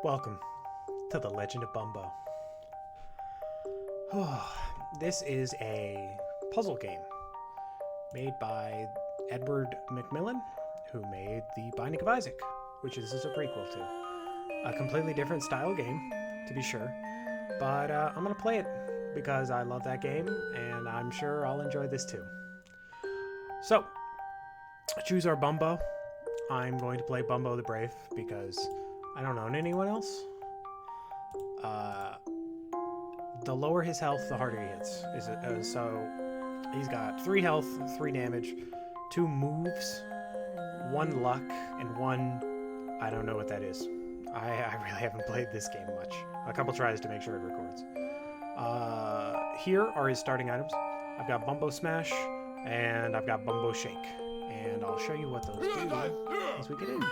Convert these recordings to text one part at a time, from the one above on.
Welcome to The Legend of Bumbo. This is a puzzle game made by Edward McMillan, who made The Binding of Isaac, which this is a prequel to. A completely different style game, to be sure, but I'm going to play it because I love that game, and I'm sure I'll enjoy this too. So, choose our Bumbo. I'm going to play Bumbo the Brave because I don't own anyone else. The lower his health, the harder he hits. So he's got 3 health, 3 damage, 2 moves, 1 luck, and 1... I don't know what that is. I really haven't played this game much. A couple tries to make sure it records. Here are his starting items. I've got Bumbo Smash, and I've got Bumbo Shake. And I'll show you what those do as we get in.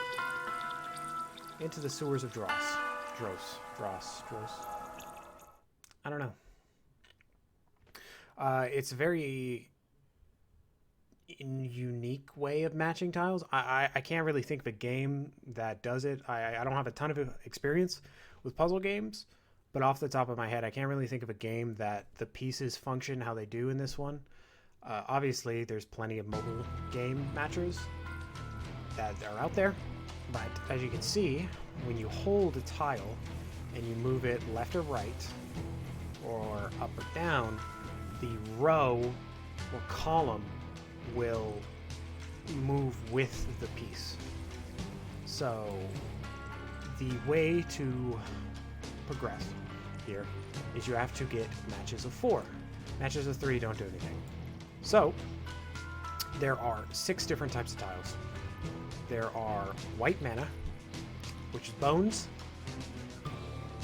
Into the sewers of Dross. Dross. I don't know. It's a very unique way of matching tiles. I can't really think of a game that does it. I don't have a ton of experience with puzzle games, but off the top of my head, I can't really think of a game that the pieces function how they do in this one. Obviously, there's plenty of mobile game matchers that are out there, but as you can see, when you hold a tile and you move it left or right, or up or down, the row or column will move with the piece. So the way to progress here is you have to get matches of 4. Matches of 3 don't do anything. So there are 6 different types of tiles. There are white mana, which is bones,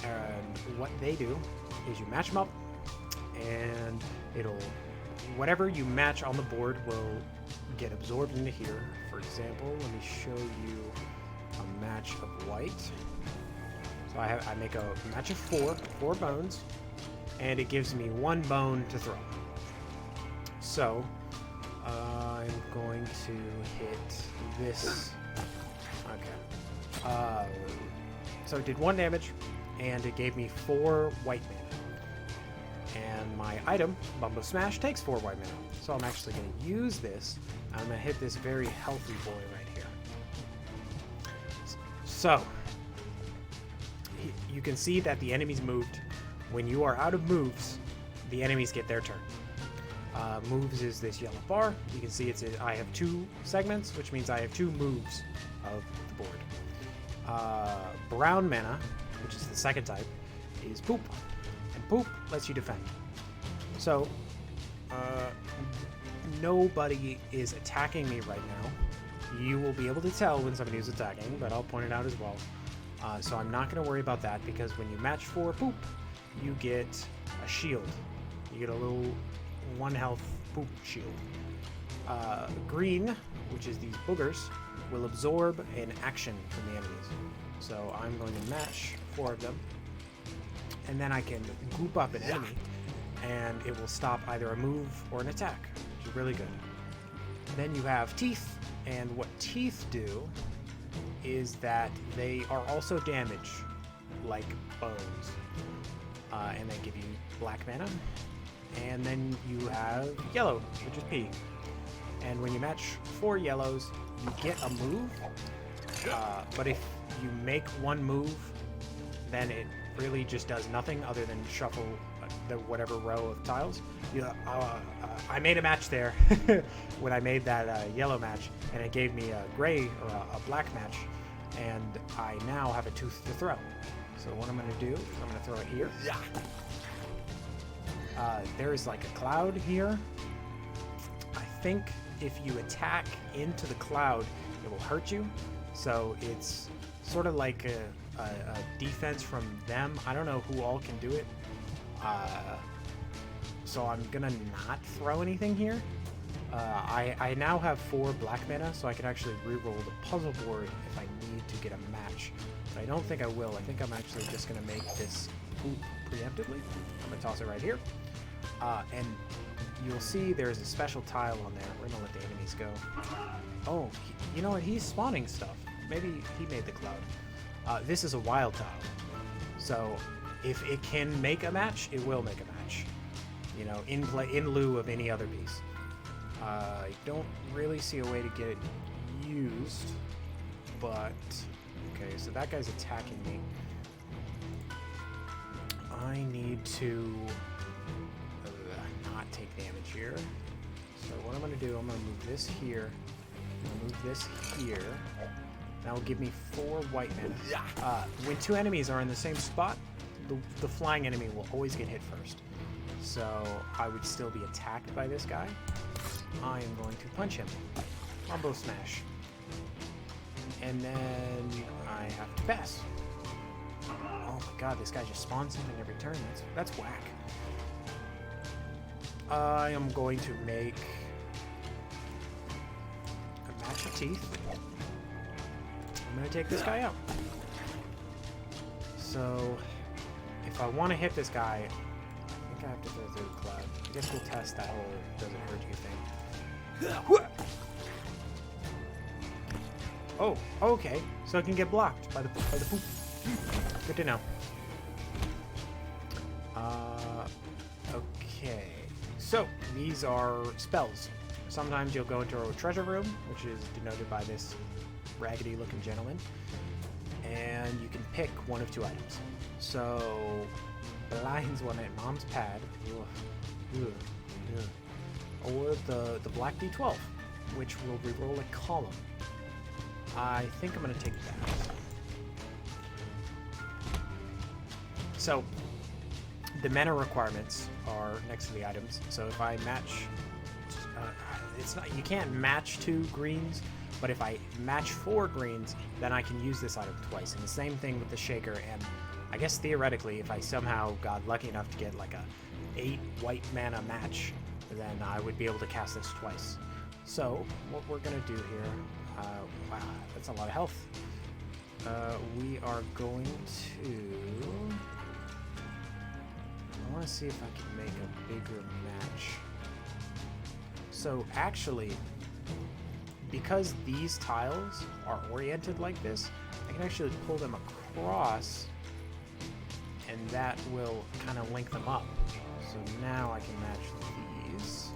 and what they do is you match them up, and whatever you match on the board will get absorbed into here. For example, let me show you a match of white. So I make a match of 4 bones, and it gives me 1 bone to throw. So I'm going to hit this. Okay. So it did 1 damage, and it gave me 4 white mana. And my item, Bumbo Smash, takes 4 white mana. So I'm actually going to use this. I'm going to hit this very healthy boy right here. So you can see that the enemies moved. When you are out of moves, the enemies get their turn. Moves is this yellow bar. You can see I have 2 segments, which means I have 2 moves of the board. Brown mana, which is the second type, is poop. And poop lets you defend. So, nobody is attacking me right now. You will be able to tell when somebody is attacking, but I'll point it out as well. So I'm not going to worry about that, because when you match 4 poop, you get a shield. You get a little 1 health poop shield. Green, which is these boogers, will absorb an action from the enemies. So I'm going to match 4 of them, and then I can group up an enemy, and it will stop either a move or an attack, which is really good. Then you have teeth, and what teeth do is that they are also damage, like bones, and they give you black mana. And then you have yellow, which is P. And when you match 4 yellows, you get a move. But if you make 1 move, then it really just does nothing other than shuffle the whatever row of tiles. I made a match there when I made that yellow match, and it gave me a gray or a black match, and I now have a tooth to throw. So what I'm going to do is I'm going to throw it here. There's like a cloud here. I think if you attack into the cloud, it will hurt you. So it's sort of like a defense from them. I don't know who all can do it. So I'm gonna not throw anything here. I now have 4 black mana, so I can actually reroll the puzzle board if I need to get a match. But I don't think I will. I think I'm actually just gonna make this poop preemptively. I'm gonna toss it right here. And you'll see there's a special tile on there. We're gonna let the enemies go. Oh, you know what? He's spawning stuff. Maybe he made the cloud. This is a wild tile. So if it can make a match, it will make a match. You know, in lieu of any other piece. I don't really see a way to get it used, but okay, so that guy's attacking me. I need to not take damage here. So what I'm going to do, I'm going to move this here. I'm going to move this here. That will give me 4 white mana. When 2 enemies are in the same spot, the flying enemy will always get hit first. So I would still be attacked by this guy. I am going to punch him. Combo smash. And then I have to pass. Oh my god, this guy just spawns something every turn. That's whack. I am going to make a match of teeth. I'm going to take this guy out. So if I want to hit this guy, I think I have to go through the cloud. I guess we'll test that whole doesn't hurt you thing. Oh, okay. So it can get blocked by the poop. Good to know. Okay. So these are spells. Sometimes you'll go into a treasure room, which is denoted by this raggedy-looking gentleman, and you can pick one of 2 items. So Blind's one at Mom's Pad. Or the black D12, which will reroll a column. I think I'm going to take that. So, the mana requirements are next to the items. So if I match, it's not, you can't match 2 greens, but if I match 4 greens, then I can use this item twice. And the same thing with the shaker. And I guess theoretically, if I somehow got lucky enough to get like a 8 white mana match, then I would be able to cast this twice. So what we're gonna do here, wow, that's a lot of health. We are going to, I want to see if I can make a bigger match. So actually, because these tiles are oriented like this, I can actually pull them across, and that will kind of link them up. So now I can match these.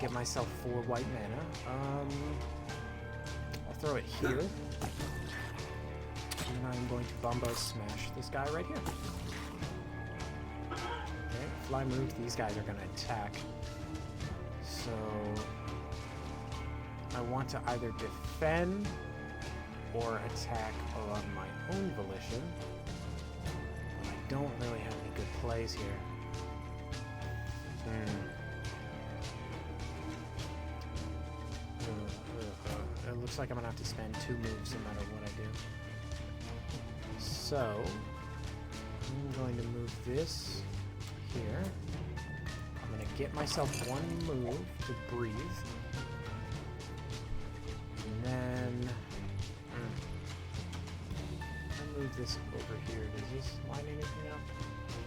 Get myself 4 white mana. I'll throw it here. And I'm going to Bumbo smash this guy right here. Okay, fly move. These guys are going to attack. So I want to either defend or attack on my own volition. But I don't really have any good plays here. It looks like I'm gonna have to spend 2 moves no matter what I do. So I'm going to move this here. I'm gonna get myself 1 move to breathe, and then I'll move this over here. Does this line anything up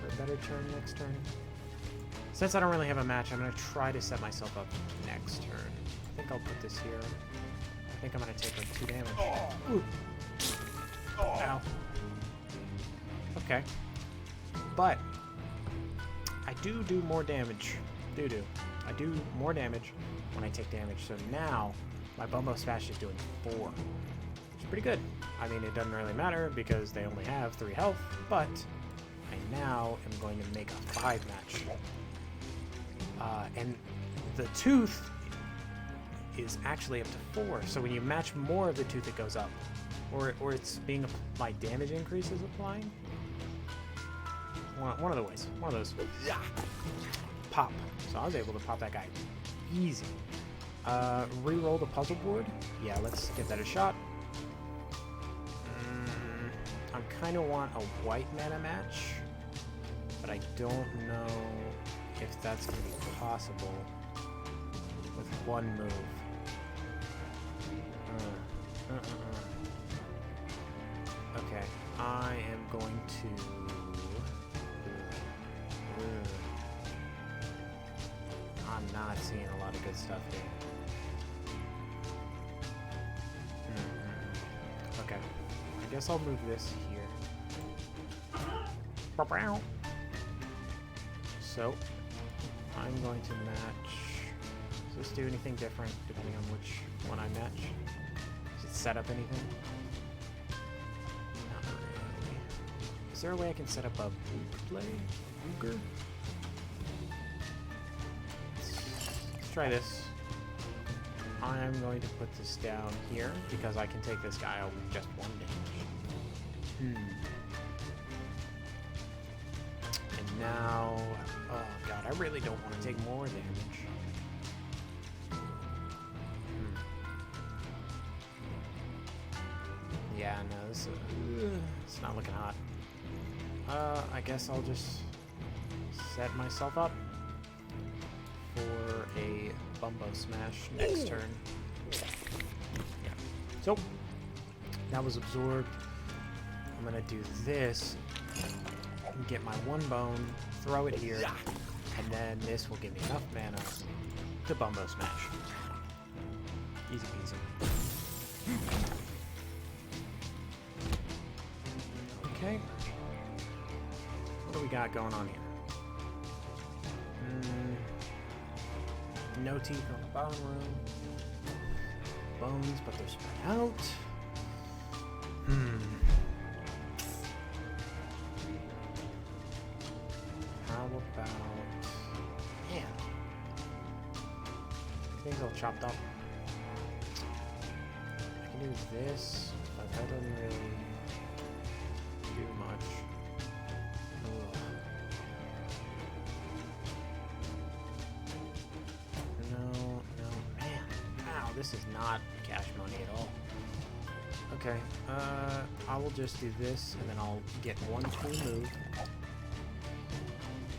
for a better turn next turn? Since I don't really have a match, I'm going to try to set myself up next turn. I think I'll put this here. I think I'm going to take like 2 damage. Ooh. Ow. Okay. But I do more damage. I do more damage when I take damage. So now my Bumbo Smash is doing 4. Which is pretty good. I mean, it doesn't really matter because they only have 3 health, but I now am going to make a 5 match. And the tooth is actually up to 4. So when you match more of the tooth, it goes up. Or it's being my damage increase is applying. One of the ways. One of those. Pop. So I was able to pop that guy easy. Reroll the puzzle board. Yeah, let's give that a shot. I kind of want a white mana match, but I don't know if that's going to be possible with 1 move. Okay, I am going to... I'm not seeing a lot of good stuff here. Okay, I guess I'll move this here. So, I'm going to match. Does this do anything different depending on which one I match? Does it set up anything? Not really. Is there a way I can set up a boot play? A booger? Let's try this. I'm going to put this down here because I can take this guy out with just 1 damage. And now, oh god, I really don't want to take more damage. Yeah, no, this it's not looking hot. I guess I'll just set myself up for a Bumbo Smash next turn. Yeah. So, that was absorbed. I'm gonna do this, and get my 1 bone, throw it here, and then this will give me enough mana to Bumbo Smash. Easy peasy. Okay. What do we got going on here? No teeth on the bottom room. Bones, but they're spread out. How about... Man. Things all chopped up. I can do this, but that doesn't really do much. Ugh. No, man. Ow, this is not cash money at all. Okay, I will just do this, and then I'll get 1 cool move.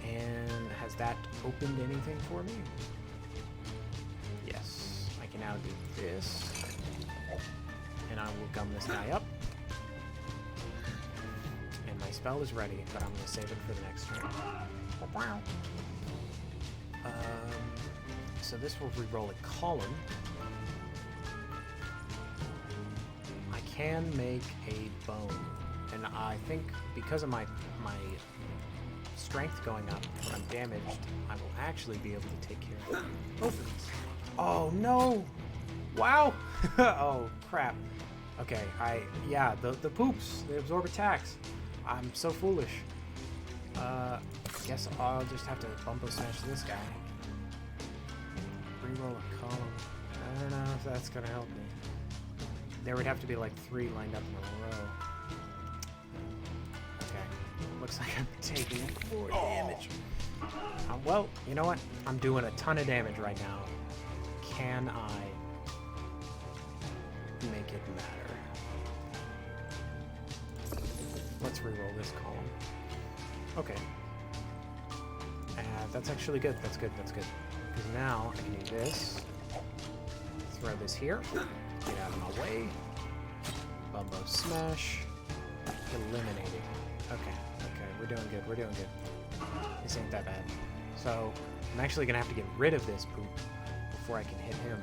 And has that opened anything for me? Yes. I can now do this. And I will gum this guy up. And my spell is ready, but I'm going to save it for the next turn. So this will re-roll a column. I can make a bone. And I think because of my strength going up when I'm damaged, I will actually be able to take care of both of these. Oh no! Wow! Oh crap. Okay, yeah, the poops, they absorb attacks. I'm so foolish. I guess I'll just have to Bumbo Smash this guy. Reroll a column. I don't know if that's gonna help me. There would have to be like 3 lined up in a row. Okay, looks like I'm taking 4 damage. Well, you know what? I'm doing a ton of damage right now. Can I make it matter? Let's reroll this column. Okay. That's actually good. That's good. That's good. Because now I can do this. Throw this here. Get out of my way. Bumbo Smash. Eliminating. Okay. Okay. We're doing good. We're doing good. This ain't that bad. So I'm actually going to have to get rid of this poop before I can hit him.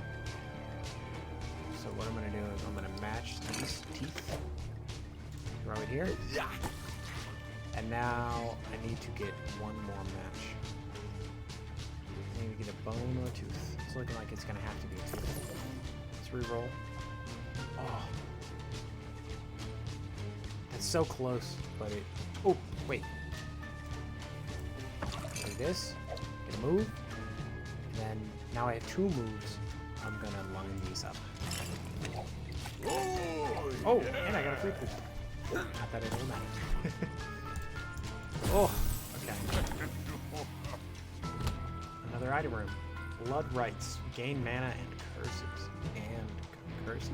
So what I'm going to do is I'm going to match these teeth. Throw it here. And now I need to get 1 more match. I need to get a bone or a tooth. It's looking like it's going to have to be a tooth. Let's reroll. Oh. That's so close, but it... Oh, wait. Do this. Get a move. And then now I have 2 moves. I'm going to line these up. Oh, and I got a free poop. Not that it will matter. Oh, okay. Another item room. Blood Rites. Gain mana and curses. And curses?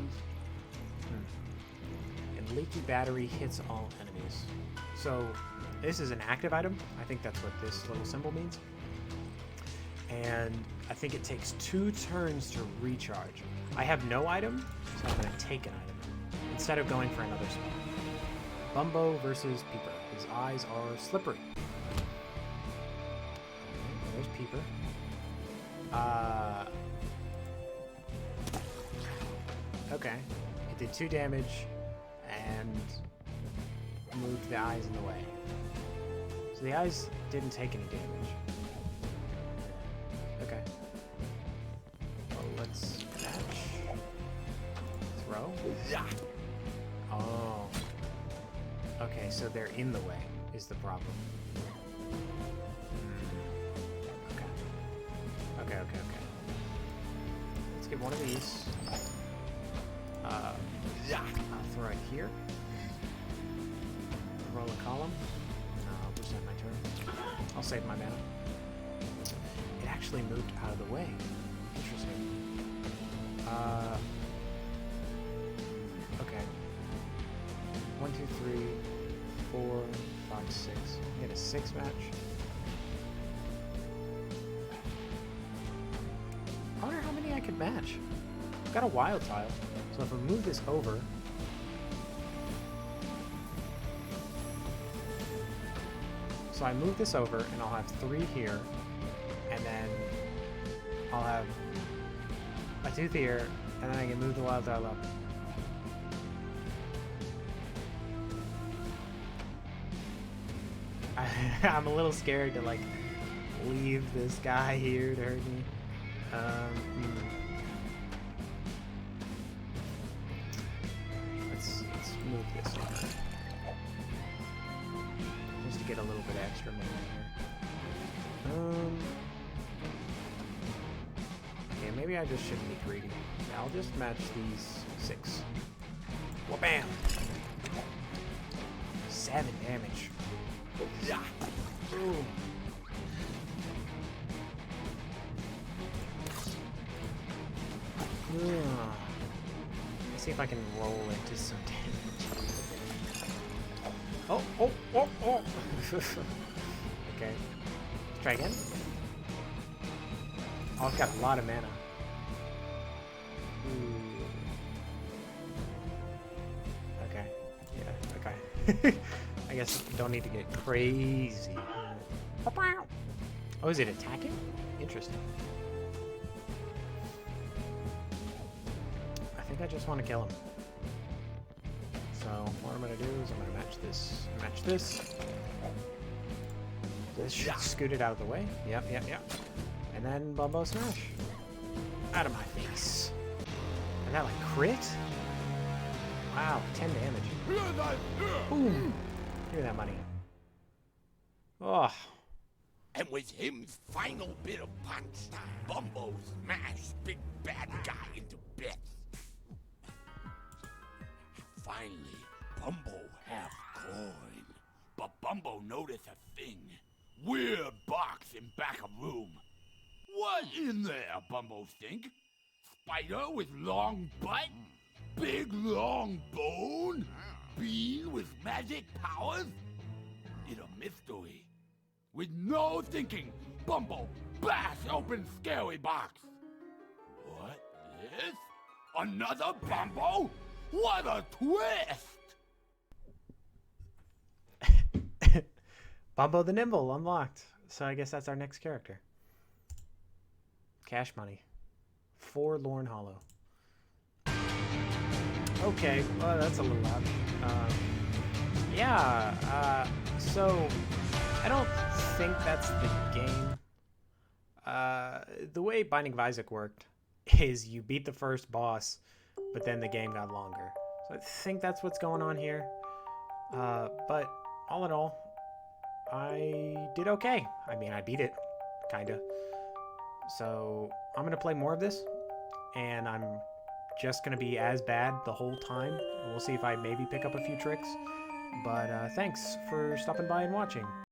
And Leaky Battery hits all enemies. So, this is an active item. I think that's what this little symbol means. And I think it takes 2 turns to recharge. I have no item, so I'm going to take an item instead of going for another spell. Bumbo versus Peeper. His eyes are slippery. There's Peeper. Okay. It did 2 damage, and moved the eyes in the way. So the eyes didn't take any damage. Okay. Well, let's match. Throw. Oh. Okay, so they're in the way is the problem. Okay. Okay. Let's get one of these. I'll throw it here. Roll a column. I'll reset my turn. I'll save my mana. It actually moved out of the way. Interesting. Okay. 1, 2, 3, 4, 5, 6. Get a 6 match. I wonder how many I could match. I've got a wild tile, so if I move this over. So I move this over, and I'll have 3 here, and then I'll have a tooth here, and then I can move the wild tile up. I'm a little scared to like leave this guy here to hurt me. Let's move this over. Just to get a little bit extra mana here. Okay, maybe I just shouldn't be greedy. Yeah, I'll just match these 6. Wha-bam! 7 damage. Ooh. Let's see if I can roll into some damage. Oh! Okay. Let's try again. Oh, I've got a lot of mana. Ooh. Okay. Yeah, okay. I guess don't need to get crazy. Oh, is it attacking? Interesting. I think I just want to kill him. So what I'm going to do is I'm going to match this. Match this. This should scoot it out of the way. Yep. And then Bumbo Smash. Out of my face. And that like crit? Wow, 10 damage. Boom. Give me that money. Oh. And with him's final bit of punch, Bumbo smashed Big Bad Guy into bits. Finally, Bumbo have coin. But Bumbo noticed a thing. Weird box in back of room. What in there, Bumbo think? Spider with long butt? Big long bone? Being with magic powers? It's a mystery. With no thinking, Bumbo bash open scary box. What? This? Another Bumbo? What a twist! Bumbo the Nimble unlocked. So I guess that's our next character. Cash money. Forlorn Hollow. Okay, well that's a little loud. So I don't think that's the game. The way Binding of Isaac worked is you beat the first boss, but then the game got longer. So I think that's what's going on here. But all in all, I did okay. I mean, I beat it, kinda. So I'm gonna play more of this, and I'm just gonna be as bad the whole time. We'll see if I maybe pick up a few tricks. But thanks for stopping by and watching.